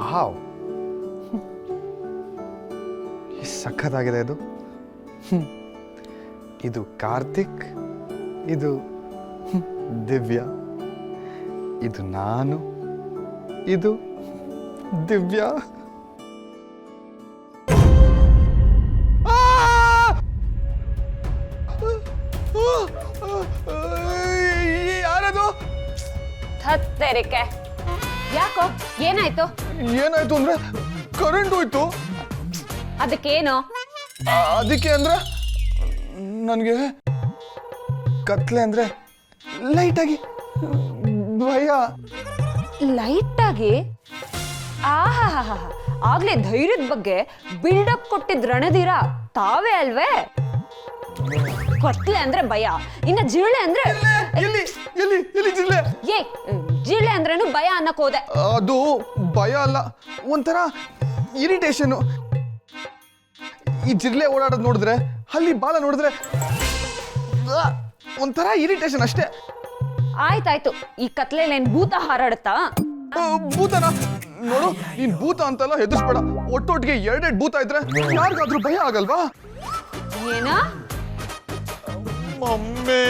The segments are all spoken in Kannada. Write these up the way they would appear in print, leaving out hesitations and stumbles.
ವಾವ್, ಸಖತ್ತಾಗಿದೆ ಇದು. ಇದು ಕಾರ್ತಿಕ್, ಇದು ದಿವ್ಯಾ, ಇದು ನಾನು, ಇದು ದಿವ್ಯಾ. ಯಾರದು? ಹತ್ತರಿಕೆ ಯಾಕೋ, ಏನಾಯ್ತು? ಏನಾಯ್ತು ಅಂದ್ರೆ ಕರೆಂಟ್ ಹೋಯ್ತು. ಅದಕ್ಕೇನು? ಅದಕ್ಕೆ ಅಂದ್ರೆ ನನಗೆ ಕತ್ಲೆ ಅಂದ್ರೆ ಲೈಟಾಗಿ ಭಯ. ಲೈಟಾಗಿ? ಆಹಾ, ಆಗ್ಲೇ ಧೈರ್ಯದ ಬಗ್ಗೆ ಬಿಲ್ಡಪ್ ಕೊಟ್ಟಿದ್ ರಣಧೀರ ತಾವೇ ಅಲ್ವೇ? ಕತ್ಲೆ ಅಂದ್ರೆ ಭಯ, ಇನ್ನ ಜಿರಳೆ ಅಂದ್ರೆ ಎಲ್ಲಿ ಎಲ್ಲಿ ಎಲ್ಲಿ ಜಿಲ್ಲೆ? ಏ, ಜಿರಳೆ ಅಂದ್ರೇನು ಭಯ ಅನ್ನಕ್ ಹೋದೆ. ಅದು ಭಯ ಅಲ್ಲ, ಒಂಥರ ಇರಿಟೇಷನ್. ಈ ಜಿರ್ಲೆ ಓಡಾಡೋದು ನೋಡಿದ್ರೆ, ಅಲ್ಲಿ ಬಾಲ ನೋಡಿದ್ರೆ ಒಂಥರ ಇರಿಟೇಷನ್ ಅಷ್ಟೇ. ಆಯ್ತಾಯ್ತು, ಈ ಕತ್ಲೆಯಲ್ಲಿ ಏನ್ ಭೂತ ಹಾರಾಡುತ್ತಾ? ಭೂತನ ನೋಡು, ನೀನ್ ಭೂತ ಅಂತೆಲ್ಲ ಹೆದರ್ಸ್ಬೇಡ. ಒಟ್ಟೊಟ್ಟಿಗೆ ಎರಡೆರಡು ಭೂತ ಇದ್ರೆ ಯಾರಿಗಾದ್ರೂ ಭಯ ಆಗಲ್ವಾ? ಏನ? ಮಮ್ಮಿ,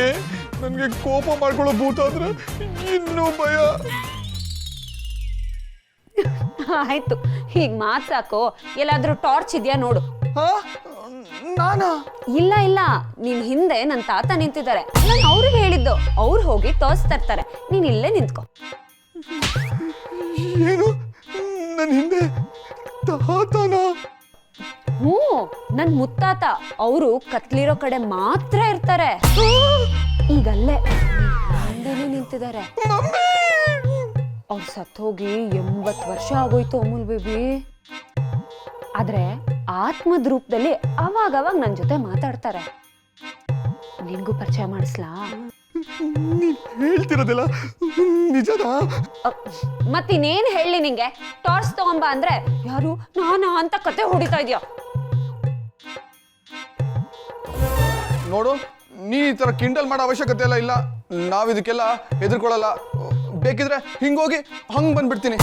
ನನ್ಗೆ ಕೋಪ ಮಾಡ್ಕೊಳ್ಳೋ ಭೂತ ಆದ್ರೆ ಇನ್ನೂ ಭಯ. ಆಯ್ತು, ಹೀಗ್ ಮಾತ್ ಸಾಕು. ಎಲ್ಲಾದ್ರೂ ಟಾರ್ಚ್ ಇದೆಯಾ ನೋಡು. ನಾನಾ? ಇಲ್ಲ ಇಲ್ಲ, ನಿನ್ ಹಿಂದೆ ನನ್ ತಾತ ನಿಂತಿದ್ದಾರೆ. ನಾನು ಅವ್ರಿಗೆ ಹೇಳಿದ್ದು, ಅವ್ರು ಹೋಗಿ ಟಾರ್ಚ್ ತರ್ತಾರೆ. ನೀನ್ ಇಲ್ಲೇ ನಿಂತ್ಕೊ. ಏನು, ನನ್ ಹಿಂದೆ ತಾತನ? ಹ್ಞೂ, ನನ್ ಮುತ್ತಾತ. ಅವರು ಕತ್ಲಿರೋ ಕಡೆ ಮಾತ್ರ ಇರ್ತಾರೆ. ಈಗಲ್ಲೇ ಹಿಂದೆನೇ ನಿಂತಿದ್ದಾರೆ. ಅವ್ರು ಸತ್ತೋಗಿ 80 ವರ್ಷ ಆಗೋಯ್ತು ಅಮೂಲ್ ಬೇಬಿ. ಆದ್ರೆ ಆತ್ಮದ ರೂಪದಲ್ಲಿ ಅವಾಗವಾಗ ನನ್ ಜೊತೆ ಮಾತಾಡ್ತಾರೆ. ನಿನ್ಗೂ ಪರಿಚಯ ಮಾಡಿಸ್ಲಾ? ಹೇಳ್ತಿರೋದಿಲ್ಲ ನಿಜನಾ? ಮತ್ತಿನ್ನೇನ್ ಹೇಳಿ ನಿಂಗೆ? ಟಾರ್ಚ್ ತಗೊಂಬ ಅಂದ್ರೆ ಯಾರು ನಾನಾ ಅಂತ ಕತೆ ಹೊಡಿತಾ ಇದ್ಯಾ? ನೋಡು, ನೀ ಈ ತರ ಕಿಂಡಲ್ ಮಾಡೋ ಅವಶ್ಯಕತೆ ಎಲ್ಲ ಇಲ್ಲ. ನಾವ್ ಇದಕ್ಕೆಲ್ಲ ಹೆದರ್ಕೊಳ್ಳಲ್ಲ. ಬೇಕಿದ್ರೆ ಹಿಂಗೋಗಿ ಹಂಗ್ ಬಂದ್ಬಿಡ್ತೀನಿ.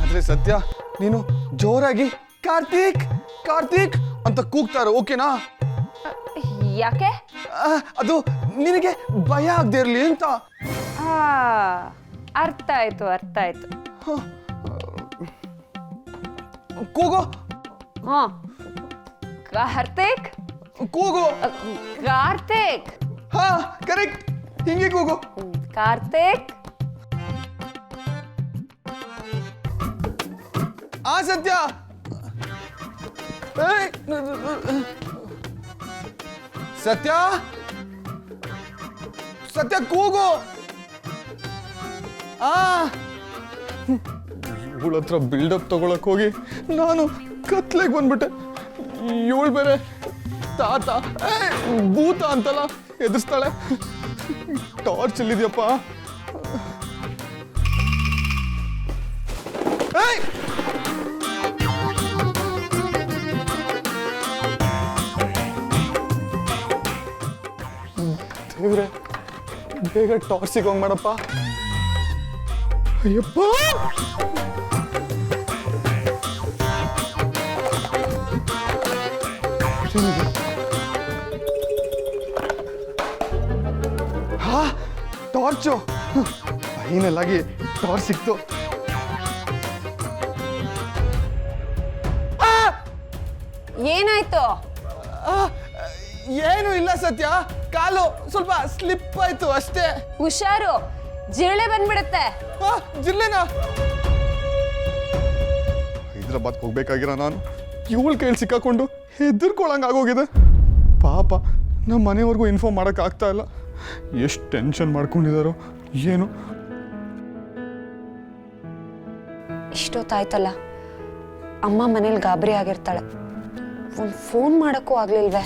ಆದ್ರೆ ಸತ್ಯ, ನೀನು ಜೋರಾಗಿ ಕಾರ್ತಿಕ್ ಕಾರ್ತಿಕ್ ಅಂತ ಕೂಗ್ತಾರ, ಓಕೆನಾ? ಯಾಕೆ? ಅದು ನಿನಗೆ ಭಯ ಆಗದೆ ಇರ್ಲಿ ಅಂತ. ಅರ್ಥ ಆಯ್ತು, ಅರ್ಥ ಆಯ್ತು. ಕೂಗು. ಹಾ, ಕಾರ್ತಿಕ್ ಕೂಗು. ಕಾರ್ತಿಕ್. ಹಾ, ಕರೆಕ್ಟ್, ಹಿಂಗೆ ಕೂಗು. ಕಾರ್ತಿಕ್. ಆ ಸತ್ಯ, ಸತ್ಯ ಸತ್ಯ ಕೂಗು. ಇವಳ ಹತ್ರ ಬಿಲ್ಡಪ್ ತಗೊಳಕ್ ಹೋಗಿ ನಾನು ಕತ್ಲೆಗೆ ಬಂದ್ಬಿಟ್ಟೆ. ಇವಳು ಬೇರೆ ತಾತ ಭೂತ ಅಂತಲ್ಲ ಎದುರಿಸ್ತಾಳೆ. ಟಾರ್ಚ್ ಎಲ್ಲಿದ್ಯಪ್ಪ? ದೇವ್ರೆ, ಬೇಗ ಟಾರ್ಚ್ ಸಿಗೋಂಗ್ ಮಾಡಪ್ಪ. ಅಯ್ಯಪ್ಪ, ಹಾ, ಟಾರ್ಚು. ಫೈನಲ್ ಆಗಿ ಟಾರ್ಚ್ ಸಿಕ್ತು. ಏನಾಯ್ತು? ಏನು ಇಲ್ಲ ಸತ್ಯ, ಕಾಲು ಸ್ವಲ್ಪ ಸ್ಲಿಪ್ ಆಯ್ತು ಅಷ್ಟೇ. ಹುಷಾರು, ಜಿರಳೆ ಬಂದ್ಬಿಡುತ್ತೆ. ಜಿಲ್ಲೆನಾ? ಹೈದ್ರಾಬಾದ್ ಹೋಗ್ಬೇಕಾಗಿರೋ ನಾನು ಇವಳ ಕೈಲಿ ಸಿಕ್ಕಾಕೊಂಡು ಹೆದರ್ಕೊಳಂಗ ಆಗೋಗಿದೆ. ಪಾಪ ನಮ್ಮ ಮನೆಯವ್ರಿಗೂ ಇನ್ಫಾರ್ಮ್ ಮಾಡಕ್ ಆಗ್ತಾ ಇಲ್ಲ. ಎಷ್ಟು ಟೆನ್ಷನ್ ಮಾಡ್ಕೊಂಡಿದಾರೋ ಏನು. ಇಷ್ಟೊತ್ತಾಯ್ತಲ್ಲ, ಅಮ್ಮ ಮನೇಲಿ ಗಾಬರಿ ಆಗಿರ್ತಾಳೆ. ಒಂದು ಫೋನ್ ಮಾಡಕ್ಕೂ ಆಗ್ಲಿಲ್ವೇ?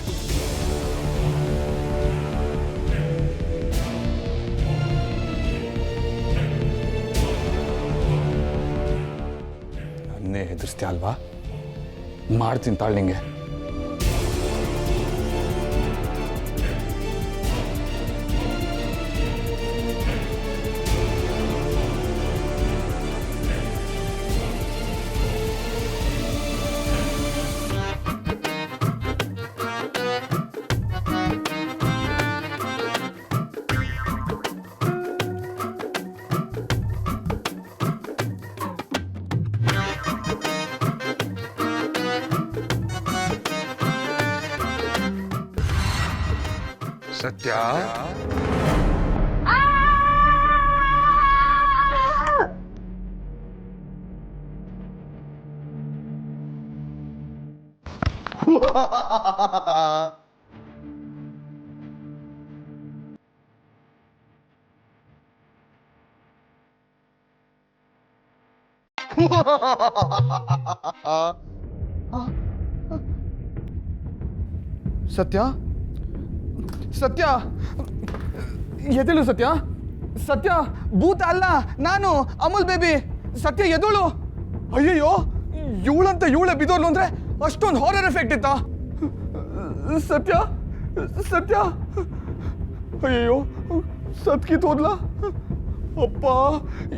ನನ್ನೇ ಹೆದರ್ಸ್ತೀಯ ಅಲ್ವಾ? ಮಾಡ್ತೀನಿ ತಾಳ್ ನಿಂಗೆ. ಸತ್ಯ ಸತ್ಯ ಸತ್ಯ ಎದಳು ಸತ್ಯ ಸತ್ಯ ಭೂತ ಅಲ್ಲ ನಾನು ಅಮೂಲ್ ಬೇಬಿ ಸತ್ಯ ಎದಳು ಅಯ್ಯಯ್ಯೋ ಇವಳಂತ ಇವಳೆ ಬಿದ್ದೋರ್ಲು ಅಂದ್ರೆ ಅಷ್ಟೊಂದು ಹಾರರ್ ಎಫೆಕ್ಟ್ ಇತ್ತಾ ಸತ್ಯ ಸತ್ಯ ಅಯ್ಯಯ್ಯೋ ಸತ್ಕಿ ತೋದ್ಲಾ ಅಪ್ಪ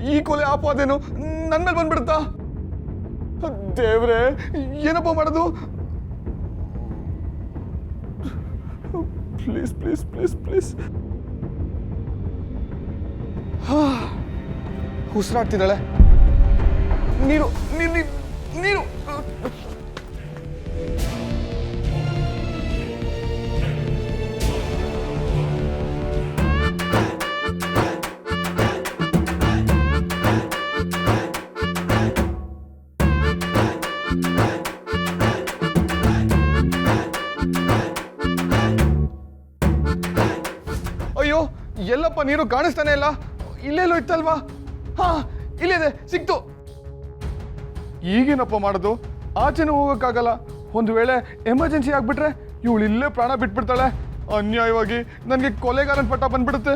ಈ ಕೊಲೆ ಆಪಾದೇನು ನನ್ನ ಮೇಲೆ ಬಂದ್ಬಿಡುತ್ತಾ ದೇವ್ರೆ ಏನಪ್ಪ ಮಾಡೋದು ಪ್ಲೀಸ್ ಪ್ಲೀಸ್ ಪ್ಲೀಸ್ ಪ್ಲೀಸ್ ಉಸಿರಾಡ್ತಿದ್ದಾಳೆ ನೀರು ನೀರು ನೀರು ಅಯ್ಯೋ ಎಲ್ಲಪ್ಪ ನೀರು ಕಾಣಿಸ್ತಾನೆ ಇಲ್ಲ ಇಲ್ಲೆಲ್ಲೋ ಇತ್ತಲ್ವಾ ಹಾ ಇಲ್ಲಿದೆ ಸಿಕ್ತು ಈಗೇನಪ್ಪ ಮಾಡೋದು ಆಚೆನೂ ಹೋಗೋಕ್ಕಾಗಲ್ಲ ಒಂದು ವೇಳೆ ಎಮರ್ಜೆನ್ಸಿ ಆಗ್ಬಿಟ್ರೆ ಇವಳು ಇಲ್ಲೇ ಪ್ರಾಣ ಬಿಟ್ಬಿಡ್ತಾಳೆ ಅನ್ಯಾಯವಾಗಿ ನನಗೆ ಕೊಲೆಗಾರನ ಪಟ್ಟ ಬಂದ್ಬಿಡುತ್ತೆ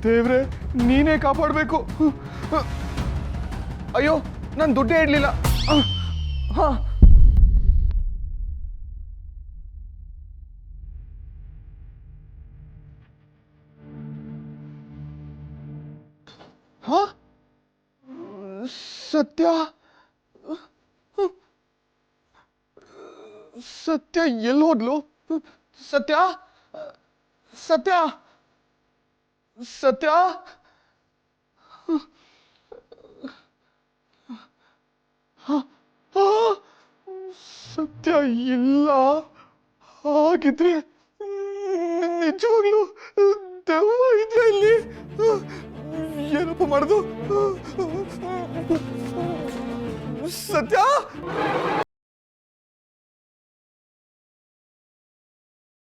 ದೇವ್ರೆ ನೀನೇ ಕಾಪಾಡಬೇಕು ಅಯ್ಯೋ ನಾನು ದುಡ್ಡೇ ಇಡ್ಲಿಲ್ಲ ಹಾ ಹಾ ಸತ್ಯ ಸತ್ಯ ಎಲ್ಲಿ ಹೋದ್ಲು ಸತ್ಯ ಸತ್ಯ ಸತ್ಯ ಸತ್ಯ ಇಲ್ಲ ಹಾಗಿದ್ರೆ ನಿಜವಾಗ್ಲು ದೆವ್ವ ಇದೆಯಾ ಇಲ್ಲಿ ಏನಪ್ಪ ಮಾಡುದು ಸತ್ಯ